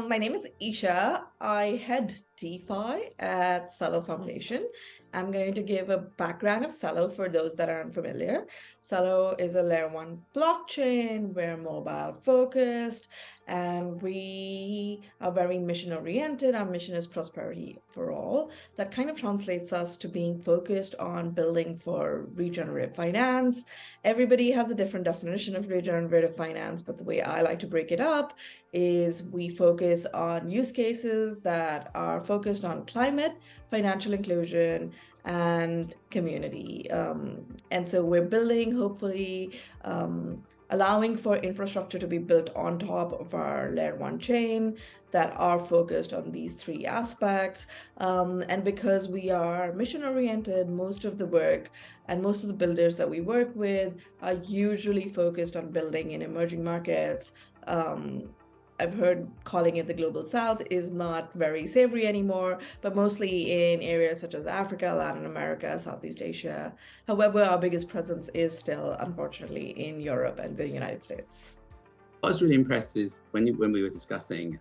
My name is Isha. I head DeFi at Celo Foundation. I'm going to give a background of Celo for those that are unfamiliar. Celo is a layer 1 blockchain. We're mobile focused and we are very mission oriented. Our mission is prosperity for all. That kind of translates us to being focused on building for regenerative finance. Everybody has a different definition of regenerative finance, but the way I like to break it up is we focus on use cases that are focused on climate, financial inclusion, and community. And so we're building, hopefully, allowing for infrastructure to be built on top of our layer 1 chain that are focused on these three aspects. And because we are mission oriented, most of the work and most of the builders that we work with are usually focused on building in emerging markets. I've heard calling it the global south is not very savory anymore, but mostly in areas such as Africa, Latin America, Southeast Asia. However, our biggest presence is still, unfortunately, in Europe and the United States. What I was really impressed is when we were discussing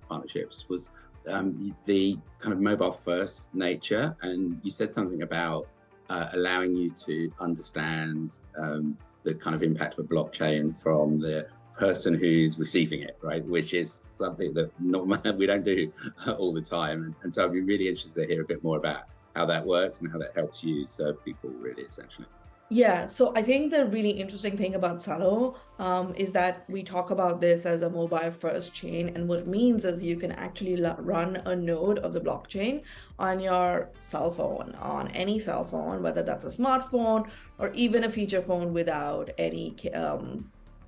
partnerships was the kind of mobile first nature, and you said something about allowing you to understand the kind of impact of a blockchain from the person who's receiving it, right? Which is something that we don't do all the time. And so I'd be really interested to hear a bit more about how that works and how that helps you serve people, really, essentially. Yeah, so I think the really interesting thing about Celo is that we talk about this as a mobile first chain. And what it means is you can actually run a node of the blockchain on your cell phone, on any cell phone, whether that's a smartphone or even a feature phone without any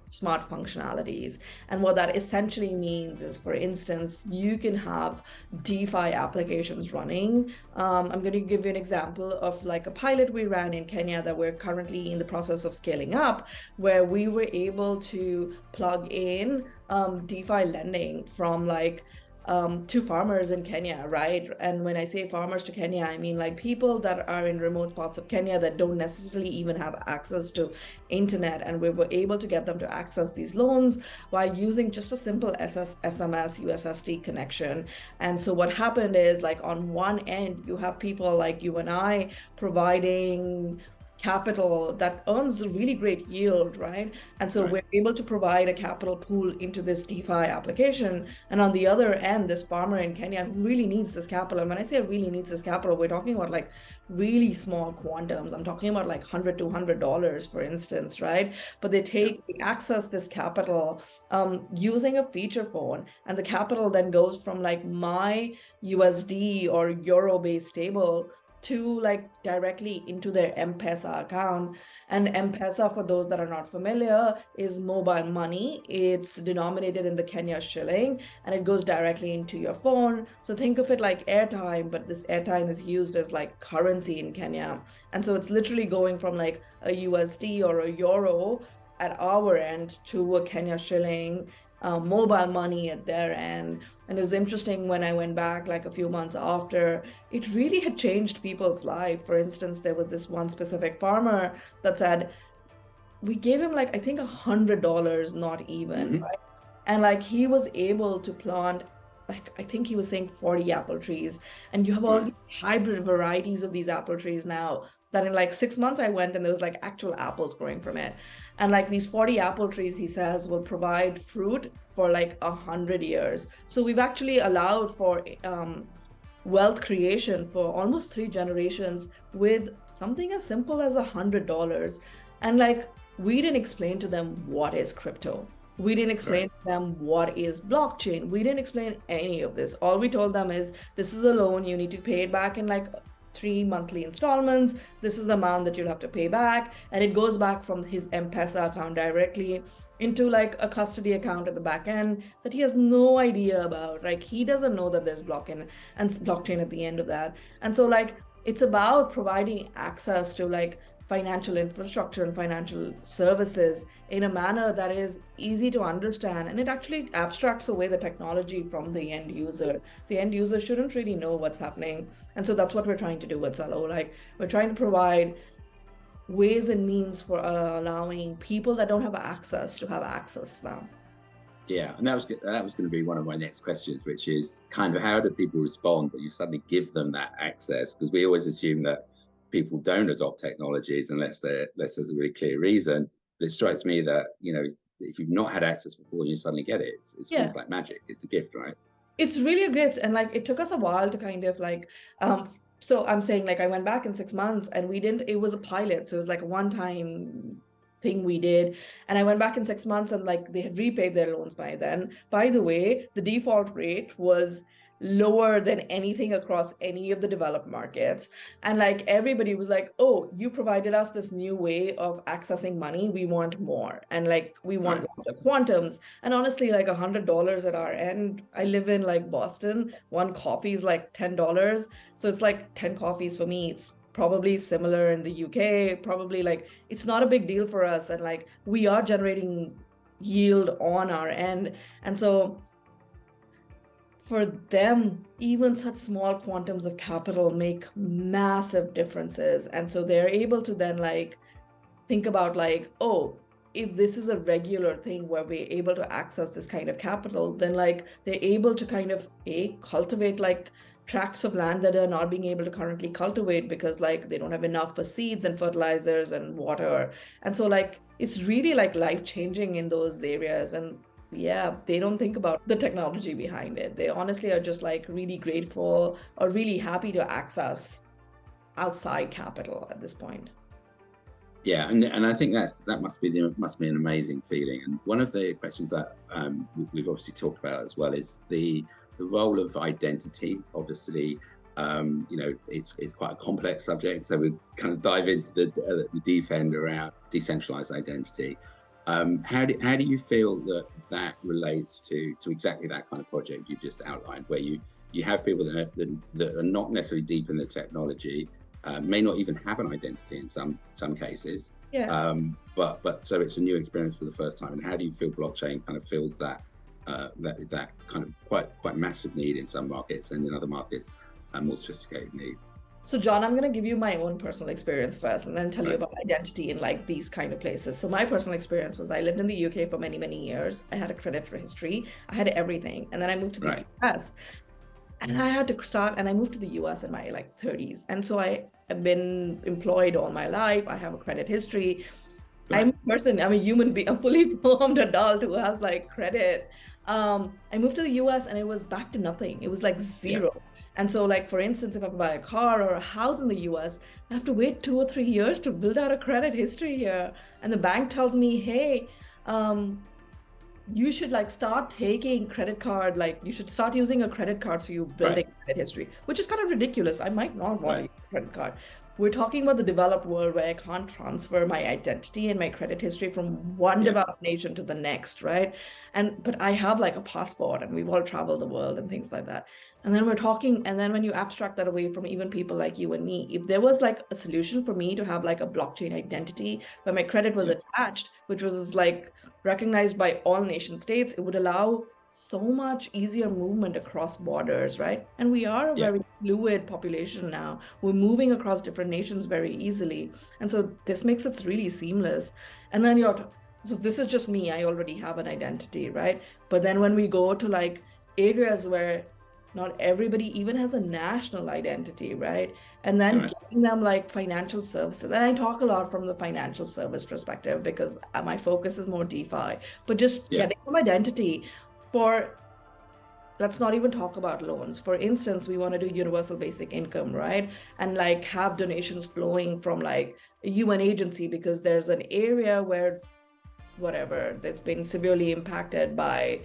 smart functionalities. And what that essentially means is, for instance, you can have DeFi applications running. I'm going to give you an example of like a pilot we ran in Kenya that we're currently in the process of scaling up, where we were able to plug in DeFi lending from to farmers in Kenya, right? And when I say farmers to Kenya, I mean like people that are in remote parts of Kenya that don't necessarily even have access to internet. And we were able to get them to access these loans while using just a simple SMS USSD connection. And so what happened is, like, on one end, you have people like you and I providing capital that earns a really great yield, right? And so we're able to provide a capital pool into this DeFi application. And on the other end, this farmer in Kenya really needs this capital. And when I say really needs this capital, we're talking about like really small quantums. I'm talking about like $100 to $200, for instance, right? But they access this capital using a feature phone, and the capital then goes from like my USD or euro-based stable to like directly into their M-Pesa account. And M-Pesa, for those that are not familiar, is mobile money. It's denominated in the Kenya shilling and it goes directly into your phone. So think of it like airtime, but this airtime is used as like currency in Kenya. And so it's literally going from like a USD or a euro at our end to a Kenya shilling, mobile money at their end. And it was interesting when I went back like a few months after, it really had changed people's life. For instance, there was this one specific farmer that said, we gave him like, I think $100, not even, right? And like he was able to plant, like, I think he was saying 40 apple trees. And you have all these hybrid varieties of these apple trees now that in like 6 months I went and there was like actual apples growing from it. And like these 40 apple trees, he says, will provide fruit for like 100 years. So we've actually allowed for wealth creation for almost 3 generations with something as simple as $100. And like, we didn't explain to them what is crypto. We didn't explain to them what is blockchain. We didn't explain any of this. All we told them is, this is a loan, you need to pay it back in like 3 monthly installments. This is the amount that you'll have to pay back. And it goes back from his M-Pesa account directly into like a custody account at the back end that he has no idea about. Like, he doesn't know that there's blockchain at the end of that. And so like, it's about providing access to like financial infrastructure and financial services in a manner that is easy to understand, and it actually abstracts away the technology from the end user. The end user shouldn't really know what's happening, and so that's what we're trying to do with Celo. Like, we're trying to provide ways and means for allowing people that don't have access to have access now. Yeah, and that was going to be one of my next questions, which is kind of how do people respond when you suddenly give them that access? Because we always assume that people don't adopt technologies unless there's a really clear reason. But it strikes me that, you know, if you've not had access before and you suddenly get it, it's Yeah. almost like magic. It's a gift, right? It's really a gift. And like it took us a while to kind of like so I'm saying like I went back in 6 months and we didn't, it was a pilot. So it was like a one-time thing we did. And I went back in 6 months and like they had repaid their loans by then. By the way, the default rate was lower than anything across any of the developed markets. And like everybody was like, oh, you provided us this new way of accessing money. We want more. And like we want Right. lots of quantums. And honestly, like $100 at our end. I live in like Boston. One coffee is like $10. So it's like 10 coffees for me. It's probably similar in the UK. Probably like it's not a big deal for us. And like we are generating yield on our end. And so for them, even such small quantums of capital make massive differences. And so they're able to then like think about like, oh, if this is a regular thing where we're able to access this kind of capital, then like they're able to kind of cultivate like tracts of land that are not being able to currently cultivate because like they don't have enough for seeds and fertilizers and water. And so like it's really like life changing in those areas. And yeah, they don't think about the technology behind it. They honestly are just like really grateful or really happy to access outside capital at this point. Yeah, and I think that must be an amazing feeling. And one of the questions that we've obviously talked about as well is the role of identity. Obviously, you know, it's quite a complex subject, so we kind of dive into the deep end around decentralized identity. How do you feel that relates to exactly that kind of project you've just outlined, where you have people that are not necessarily deep in the technology, may not even have an identity in some cases, Yeah. but so it's a new experience for the first time. And how do you feel blockchain kind of fills that kind of quite massive need in some markets, and in other markets a more sophisticated need? So John, I'm going to give you my own personal experience first and then tell you Right. about identity in like these kind of places. So my personal experience was I lived in the UK for many, many years. I had a credit history. I had everything. And then I moved to the Right. US and I had to start, and I moved to the US in my like 30s. And so I have been employed all my life. I have a credit history. I'm Right. a person, I'm a human being, a fully formed adult who has like credit. I moved to the US and it was back to nothing. It was like Yeah. zero. And so, like, for instance, if I buy a car or a house in the US, I have to wait 2 or 3 years to build out a credit history here. And the bank tells me, hey, you should like start taking credit card, like you should start using a credit card so you build a Right. credit history, which is kind of ridiculous. I might not want to Right. use a credit card. We're talking about the developed world where I can't transfer my identity and my credit history from one Yeah. developed nation to the next, right? But I have like a passport and we've all traveled the world and things like that. And then we're talking, and then when you abstract that away from even people like you and me, if there was like a solution for me to have like a blockchain identity where my credit was Yeah. attached, which was like recognized by all nation states, it would allow so much easier movement across borders, right? And we are a Yeah. very fluid population now. We're moving across different nations very easily. And so this makes it really seamless. And then so this is just me. I already have an identity, right? But then when we go to like areas where not everybody even has a national identity, right? And then Right. giving them like financial services. And I talk a lot from the financial service perspective because my focus is more DeFi, but just Yeah. getting them identity for, let's not even talk about loans. For instance, we want to do universal basic income, right? And like have donations flowing from like a UN agency because there's an area where whatever that's been severely impacted by,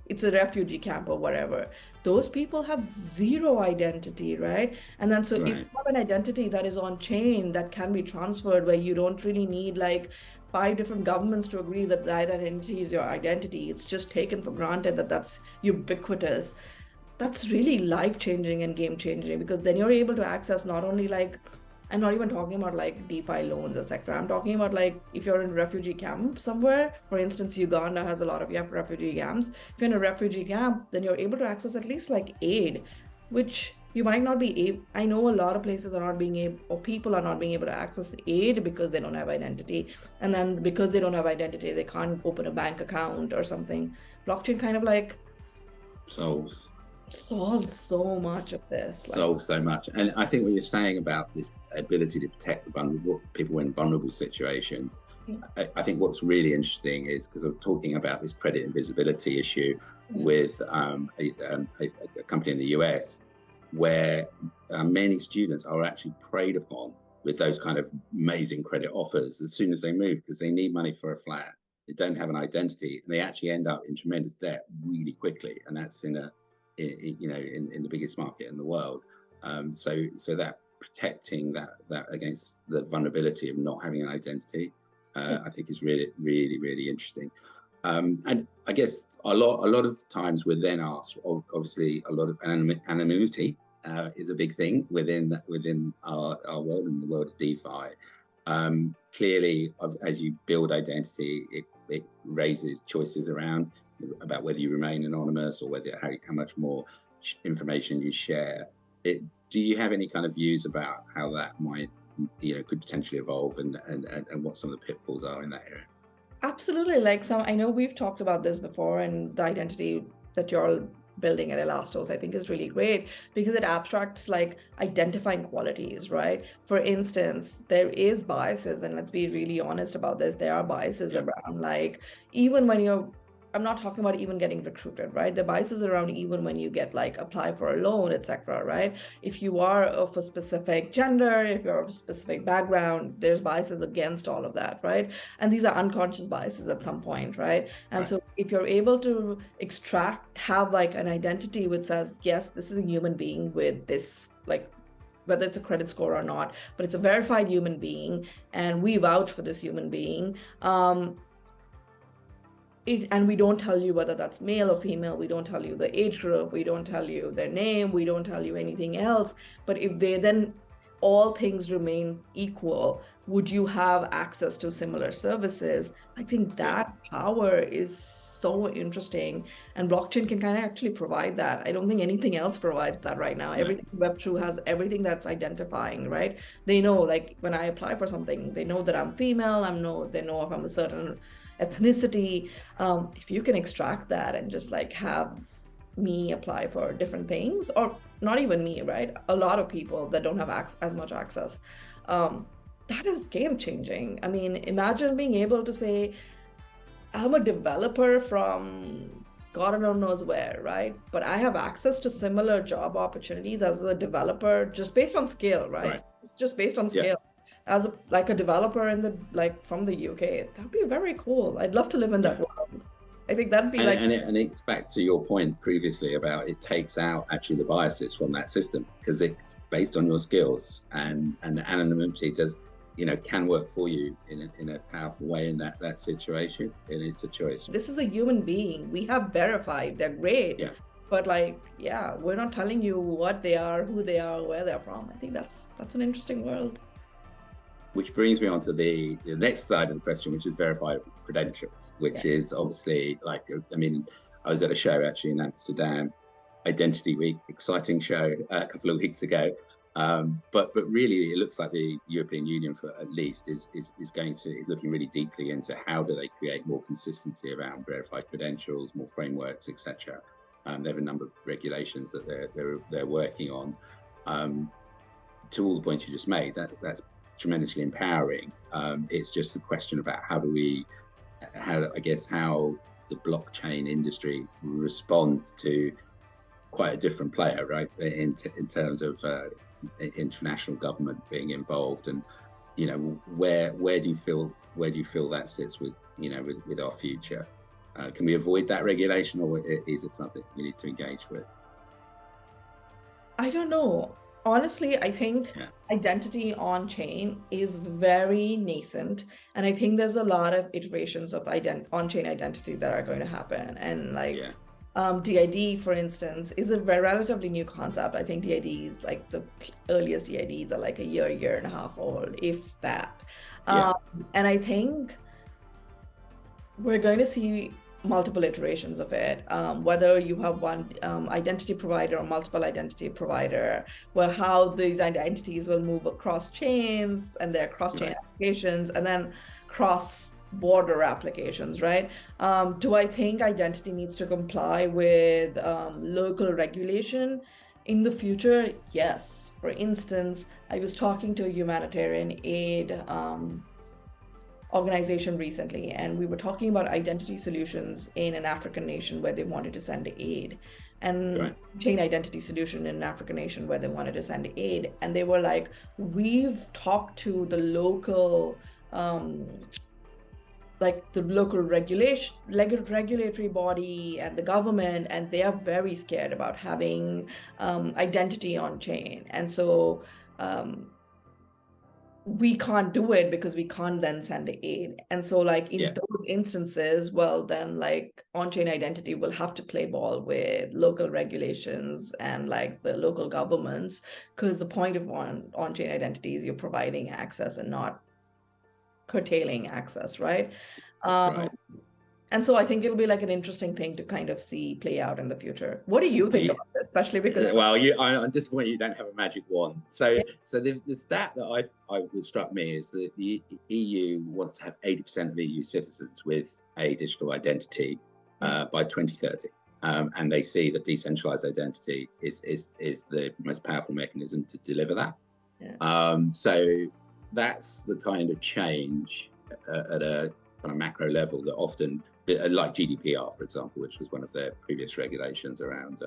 it's a refugee camp or whatever. Those people have zero identity, right? And then so if you Right. have an identity that is on chain that can be transferred, where you don't really need like 5 different governments to agree that that identity is your identity, it's just taken for granted that that's ubiquitous. That's really life-changing and game-changing because then you're able to access not only like, I'm not even talking about like DeFi loans, etc. I'm talking about like if you're in a refugee camp somewhere, for instance, Uganda has a lot of refugee camps. If you're in a refugee camp, then you're able to access at least like aid, which you might not be able, I know a lot of places are not being able, or people are not being able to access aid because they don't have identity. And then because they don't have identity, they can't open a bank account or something. Blockchain kind of like solves solves so much of this. Like, solves so much. And I think what you're saying about this ability to protect the vulnerable people in vulnerable situations, I think what's really interesting is because I'm talking about this credit invisibility issue with a company in the US where many students are actually preyed upon with those kind of amazing credit offers as soon as they move because they need money for a flat. They don't have an identity and they actually end up in tremendous debt really quickly. And that's in the biggest market in the world. So that protecting that against the vulnerability of not having an identity, I think is really, really, really interesting. And I guess a lot of times we're then asked, obviously, a lot of anonymity is a big thing within our world and the world of DeFi. Clearly, as you build identity, it raises choices around about whether you remain anonymous or whether how much more information you share. Do you have any kind of views about how that might, could potentially evolve and what some of the pitfalls are in that area? absolutely. Like I know we've talked about this before, and the identity that you're building at Elastos, I think is really great because it abstracts like identifying qualities, right? For instance, there is biases, and let's be really honest about this. There are biases around like even when you're I'm not talking about even getting recruited, right? The biases around even when you get like apply for a loan, etc., right? If you are of a specific gender, if you're of a specific background, there's biases against all of that, right? And these are unconscious biases at some point, right? And so if you're able to have like an identity which says, yes, this is a human being with this, like, whether it's a credit score or not, but it's a verified human being, and we vouch for this human being. And we don't tell you whether that's male or female. We don't tell you the age group. We don't tell you their name. We don't tell you anything else. But if they then all things remain equal, would you have access to similar services? I think that power is so interesting. And blockchain can kind of actually provide that. I don't think anything else provides that right now. Everything Web2 has everything that's identifying, right? They know, like when I apply for something, they know that I'm female. They know if I'm a certain ethnicity. If you can extract that and just like have me apply for different things, or not even me, right? A lot of people that don't have as much access. That is game changing. I mean, imagine being able to say, I'm a developer from God knows where, right? But I have access to similar job opportunities as a developer just based on scale, right? Just based on scale. As a developer from the UK, that'd be very cool. I'd love to live in that world. I think that'd be and it's back to your point previously about it takes out actually the biases from that system because it's based on your skills, and anonymity can work for you in a powerful way in that situation. And it's a choice. This is a human being. We have verified they're great. But we're not telling you what they are, who they are, where they're from. I think that's an interesting world. Which brings me on to the next side of the question, which is verified credentials, which is obviously I was at a show actually in Amsterdam, Identity Week, exciting show a couple of weeks ago. But really, it looks like the European Union, for at least, is looking really deeply into how do they create more consistency around verified credentials, more frameworks, etc. They have a number of regulations that they're working on. To all the points you just made, that's tremendously empowering. It's just a question about how the blockchain industry responds to quite a different player, right? In terms of international government being involved, and where do you feel that sits with our future? Can we avoid that regulation, or is it something we need to engage with? I don't know. Honestly, I think identity on chain is very nascent, and I think there's a lot of iterations of on-chain identity that are going to happen. And DID, for instance, is a relatively new concept. I think DIDs, like the earliest DIDs, are like a year and a half old, if that. And I think we're going to see multiple iterations of it, whether you have one identity provider or multiple identity provider, where how these identities will move across chains and their cross-chain applications, and then cross-border applications, right? Do I think identity needs to comply with local regulation in the future? Yes. For instance, I was talking to a humanitarian aid organization recently, and we were talking about identity solutions in an African nation where they wanted to send aid, and chain identity solution in an African nation where they wanted to send aid. And they were like, we've talked to the local regulatory body and the government, and they are very scared about having identity on chain. And so we can't do it because we can't then send aid. And so like in those instances, well, then like on-chain identity will have to play ball with local regulations and like the local governments, because the point of on-chain identity is you're providing access and not curtailing access, right? And so I think it'll be like an interesting thing to kind of see play out in the future. What do you think about this, especially because I'm disappointed you don't have a magic wand. So the stat that struck me is that the EU wants to have 80% of EU citizens with a digital identity by 2030, and they see that decentralized identity is the most powerful mechanism to deliver that. So that's the kind of change at a kind of macro level that often, like GDPR, for example, which was one of their previous regulations around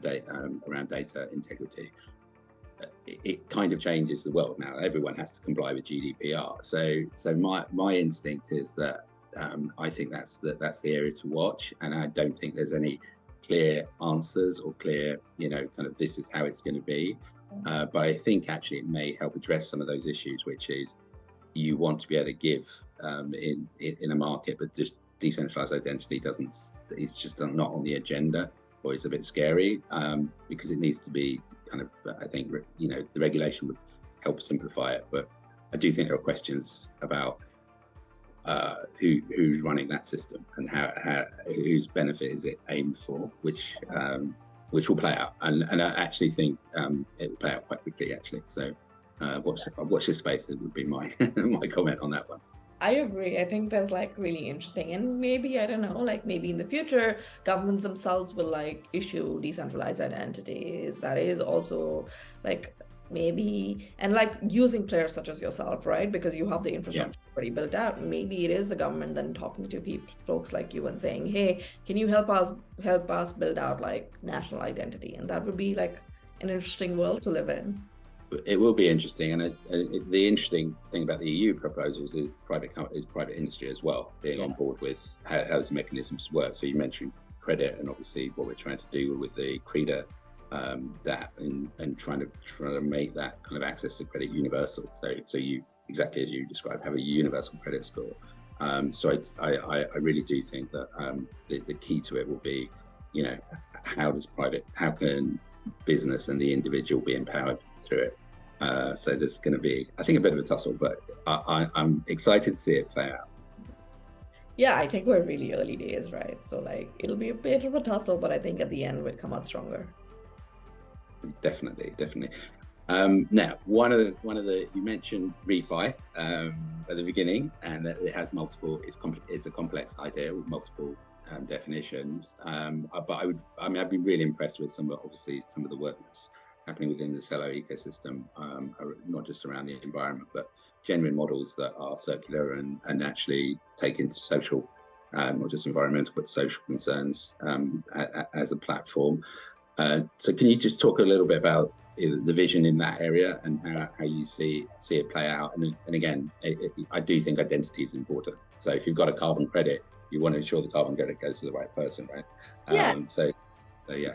data integrity, it kind of changes the world now. Everyone has to comply with GDPR. So my instinct is that I think that's the area to watch, and I don't think there's any clear answers or clear, kind of this is how it's going to be. But I think actually it may help address some of those issues, which is you want to be able to give in a market, but just decentralized identity it's just not on the agenda, or it's a bit scary, because it needs to be kind of, I think, the regulation would help simplify it. But I do think there are questions about who's running that system and how whose benefit is it aimed for, which will play out, and I actually think it will play out quite quickly, actually. So watch this space. It would be my my comment on that one. I agree. I think that's like really interesting, and maybe, I don't know, like maybe in the future governments themselves will like issue decentralized identities. That is also like maybe, and like using players such as yourself, right? Because you have the infrastructure already built out. Maybe it is the government then talking to folks like you and saying, hey, can you help us build out like national identity? And that would be like an interesting world to live in. It will be interesting, and the interesting thing about the EU proposals is private industry as well being on board with how those mechanisms work. So you mentioned credit, and obviously what we're trying to do with the CREDA DAP and trying to make that kind of access to credit universal. So you, exactly as you described, have a universal credit score. So I really do think that the key to it will be, how can business and the individual be empowered through it. So there's going to be, I think, a bit of a tussle, but I'm excited to see it play out. Yeah, I think we're really early days, right? So like it'll be a bit of a tussle, but I think at the end we'll come out stronger. Definitely. Now, one of the you mentioned ReFi at the beginning, and that it has multiple. It's a complex idea with multiple definitions. But I've been really impressed with some of the work that's happening within the Celo ecosystem, not just around the environment, but genuine models that are circular and actually take into social, not just environmental, but social concerns as a platform. So can you just talk a little bit about the vision in that area and how you see it play out? And again, I do think identity is important. So if you've got a carbon credit, you want to ensure the carbon credit goes to the right person, right? So yeah.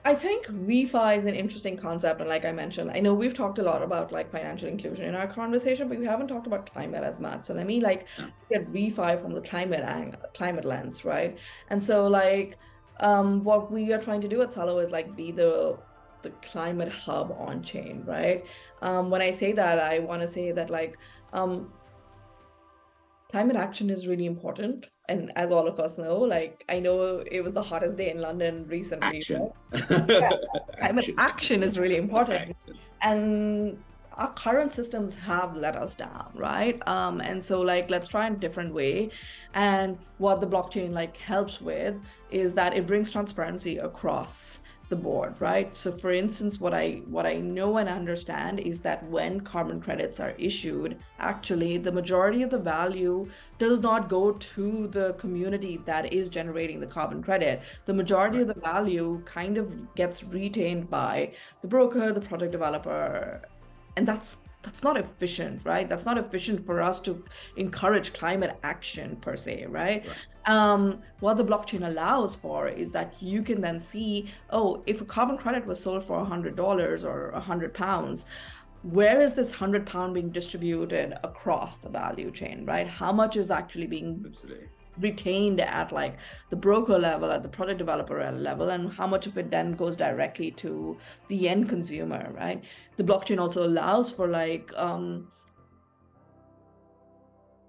I think ReFi is an interesting concept, and like I mentioned, I know we've talked a lot about like financial inclusion in our conversation, but we haven't talked about climate as much. So let me like get ReFi from the climate lens, right? And so like what we are trying to do at Celo is like be the climate hub on chain, right? When I say that, I want to say that like climate action is really important. And as all of us know, like I know it was the hottest day in London recently. Action. Yeah, climate action is really important. Action. And our current systems have let us down, right? And so like let's try in a different way. And what the blockchain like helps with is that it brings transparency across the board, right? So for instance, what I know and understand is that when carbon credits are issued, actually the majority of the value does not go to the community that is generating the carbon credit. The majority of the value kind of gets retained by the broker, the project developer, and that's not efficient, right? That's not efficient for us to encourage climate action per se, right? What the blockchain allows for is that you can then see, oh, if a carbon credit was sold for $100 or £100, where is this £100 being distributed across the value chain, right? How much is actually being retained at like the broker level, at the product developer level, and how much of it then goes directly to the end consumer, right? The blockchain also allows for like,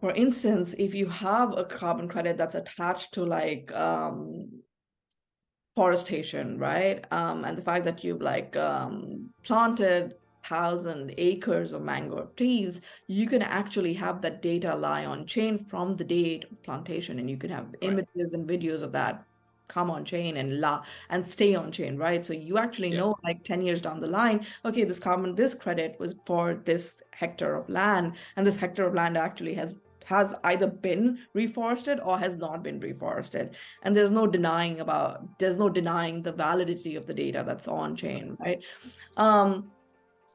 for instance, if you have a carbon credit that's attached to like forestation, right? And the fact that you've like planted 1,000 acres of mangrove trees, you can actually have that data lie on chain from the date of plantation, and you can have images and videos of that come on chain and stay on chain, right? So you actually know like 10 years down the line, okay, this credit was for this hectare of land, and this hectare of land actually has either been reforested or has not been reforested. And there's no denying the validity of the data that's on chain, right?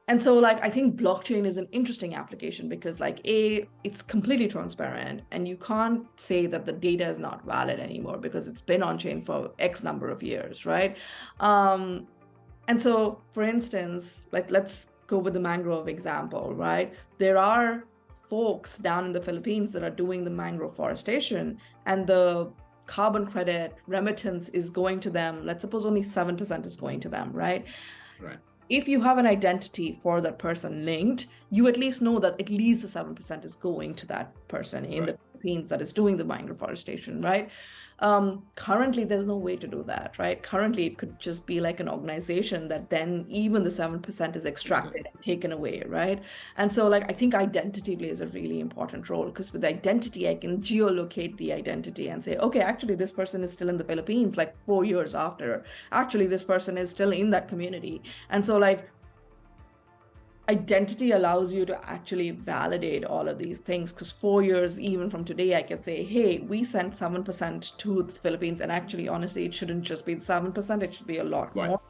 And so like, I think blockchain is an interesting application because like it's completely transparent, and you can't say that the data is not valid anymore because it's been on chain for X number of years, right? And so for instance, like let's go with the mangrove example, right? There are folks down in the Philippines that are doing the mangrove forestation, and the carbon credit remittance is going to them. Let's suppose only 7% is going to them, right? Right. If you have an identity for that person linked, you at least know that at least the 7% is going to that person in the Philippines that is doing the mangrove forestation, right? Currently, there's no way to do that, right? Currently, it could just be like an organization that then even the 7% is extracted and taken away, right? And so like, I think identity plays a really important role, because with identity, I can geolocate the identity and say, okay, actually, this person is still in the Philippines, like 4 years after. Actually, this person is still in that community. And so like, identity allows you to actually validate all of these things, because 4 years even from today, I can say, hey, we sent 7% to the Philippines, and actually, honestly, it shouldn't just be 7%, it should be a lot more.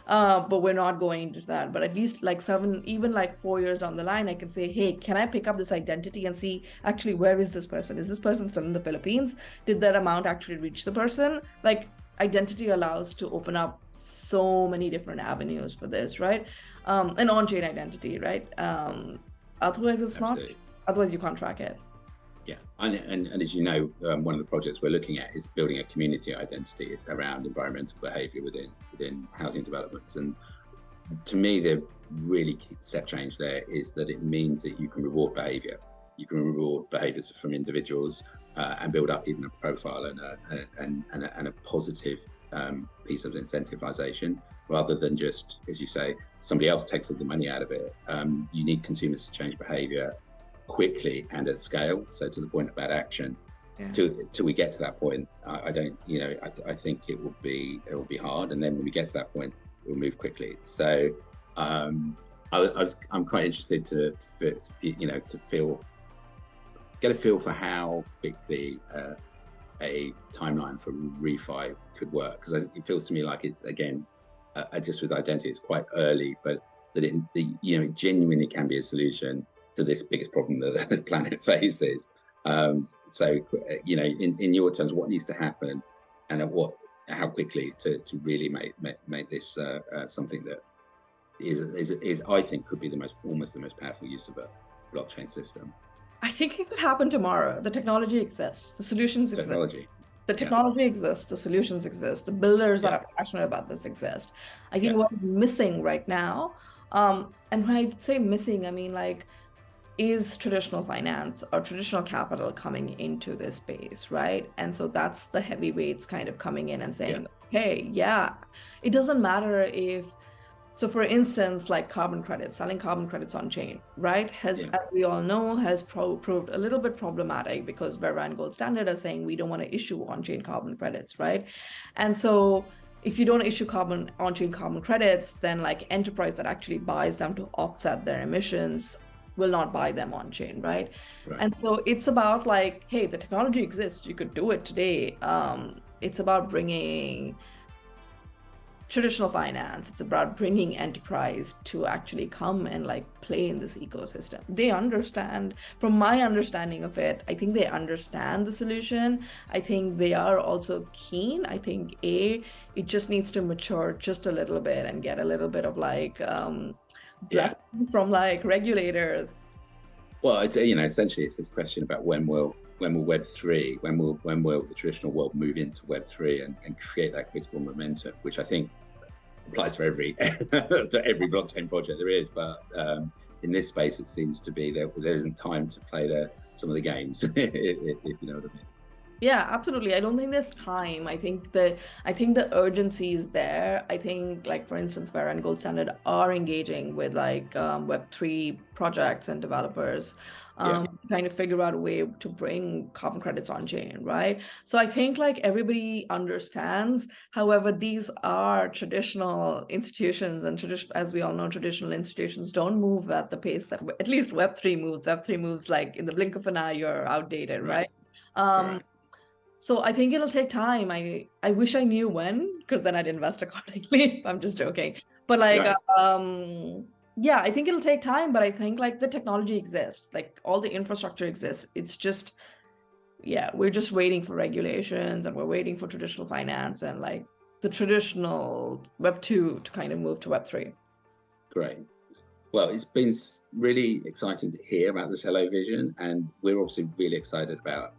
But we're not going to that. But at least like even like 4 years down the line, I can say, hey, can I pick up this identity and see actually where is this person? Is this person still in the Philippines? Did that amount actually reach the person? Like, identity allows to open up so many different avenues for this, right? An on-chain identity, right? Otherwise, it's Absolutely. not. Otherwise, you can't track it. Yeah, and as you know, one of the projects we're looking at is building a community identity around environmental behaviour within housing developments. And to me, the really key step change there is that it means that you can reward behaviour. You can reward behaviours from individuals and build up even a profile and a positive piece of incentivization, rather than just, as you say, somebody else takes all the money out of it. You need consumers to change behaviour quickly and at scale. So to the point about action, till we get to that point, I don't, I think it will be hard, and then when we get to that point, it will move quickly. So I'm quite interested to get a feel for how quickly a timeline for ReFi could work, because it feels to me like it's, again, just with identity, it's quite early, but that it genuinely can be a solution to this biggest problem that the planet faces. So in your terms, what needs to happen, and how quickly to really make this something that is I think could be almost the most powerful use of a blockchain system. I think it could happen tomorrow. The technology exists. The solutions exist. The technology exists. The solutions exist. The builders that are passionate about this exist. I think what is missing right now, and when I say missing, I mean like is traditional finance or traditional capital coming into this space, right? And so that's the heavyweights kind of coming in and saying, Yeah. hey, yeah, it doesn't matter if, so for instance, like carbon credits, selling carbon credits on chain, right? Yeah. As we all know, has proved a little bit problematic because Vera and Gold Standard are saying we don't want to issue on-chain carbon credits, right? And so if you don't issue on-chain carbon credits, then like enterprise that actually buys them to offset their emissions will not buy them on chain, right? Right. And so it's about like, hey, the technology exists, you could do it today. It's about bringing traditional finance, it's about bringing enterprise to actually come and like play in this ecosystem. They understand, from my understanding of it, I think they understand the solution. I think they are also keen. I think it just needs to mature just a little bit and get a little bit of like Yeah. blessing from like regulators. Well, it's, essentially it's this question about when will Web3, when will the traditional world move into Web3 and create that critical momentum, which I think applies to every to every blockchain project there is. But in this space, it seems to be there isn't time to play some of the games, if you know what I mean. Yeah, absolutely. I don't think there's time. I think the urgency is there. I think like for instance, Vera and Gold Standard are engaging with like Web3 projects and developers Yeah. to kind of figure out a way to bring carbon credits on chain, right? So I think like everybody understands. However, these are traditional institutions and as we all know, traditional institutions don't move at the pace that at least Web3 moves. Web3 moves like in the blink of an eye, you're outdated, Right. right? Um, Right. so I think it'll take time. I wish I knew when, because then I'd invest accordingly. I'm just joking. But like Right. yeah, I think it'll take time, but I think like the technology exists, like all the infrastructure exists. It's just yeah, we're just waiting for regulations and we're waiting for traditional finance and like the traditional Web 2 to kind of move to Web 3. Great. Well, it's been really exciting to hear about the Celo vision, and we're obviously really excited about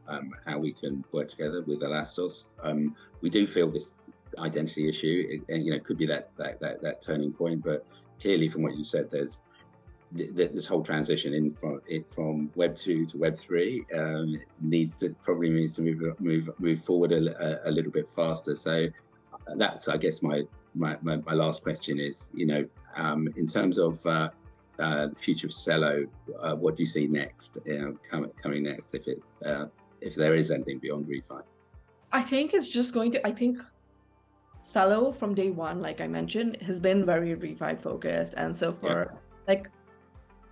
how we can work together with Elastos. We do feel this identity issue, and could be that turning point. But clearly, from what you said, there's this whole transition from Web 2 to Web 3 needs to move forward a little bit faster. So that's, I guess, my last question is, in terms of the future of Celo, what do you see next, coming next, if there is anything beyond ReFi? I think it's just going to, I think Celo from day one, like I mentioned, has been very ReFi focused. And so Yeah. for like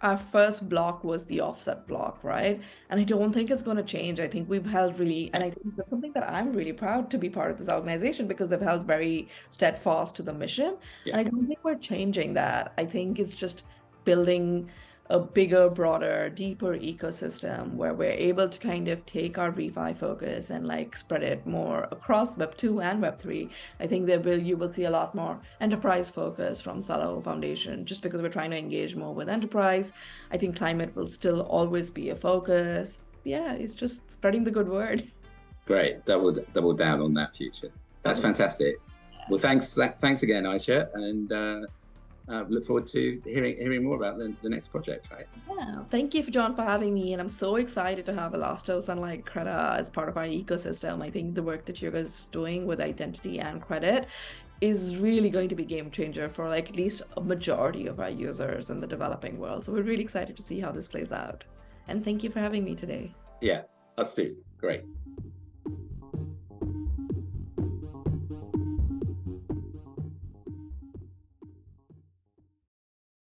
our first block was the offset block, right? And I don't think it's going to change. I think we've held really, and Yeah. I think that's something that I'm really proud to be part of this organization because they've held very steadfast to the mission. Yeah. And I don't think we're changing that. I think it's just building a bigger, broader, deeper ecosystem where we're able to kind of take our ReFi focus and like spread it more across Web 2 and Web 3. I think you will see a lot more enterprise focus from Celo Foundation just because we're trying to engage more with enterprise. I think climate will still always be a focus. Yeah, it's just spreading the good word. Great. Double down on that future. That's fantastic. Well, thanks again, Isha, and look forward to hearing more about the next project, right? Yeah, thank you, John, for having me. And I'm so excited to have Elastos and like Creda as part of our ecosystem. I think the work that you're guys doing with identity and credit is really going to be game changer for like at least a majority of our users in the developing world. So we're really excited to see how this plays out. And thank you for having me today. Yeah, us too. Great.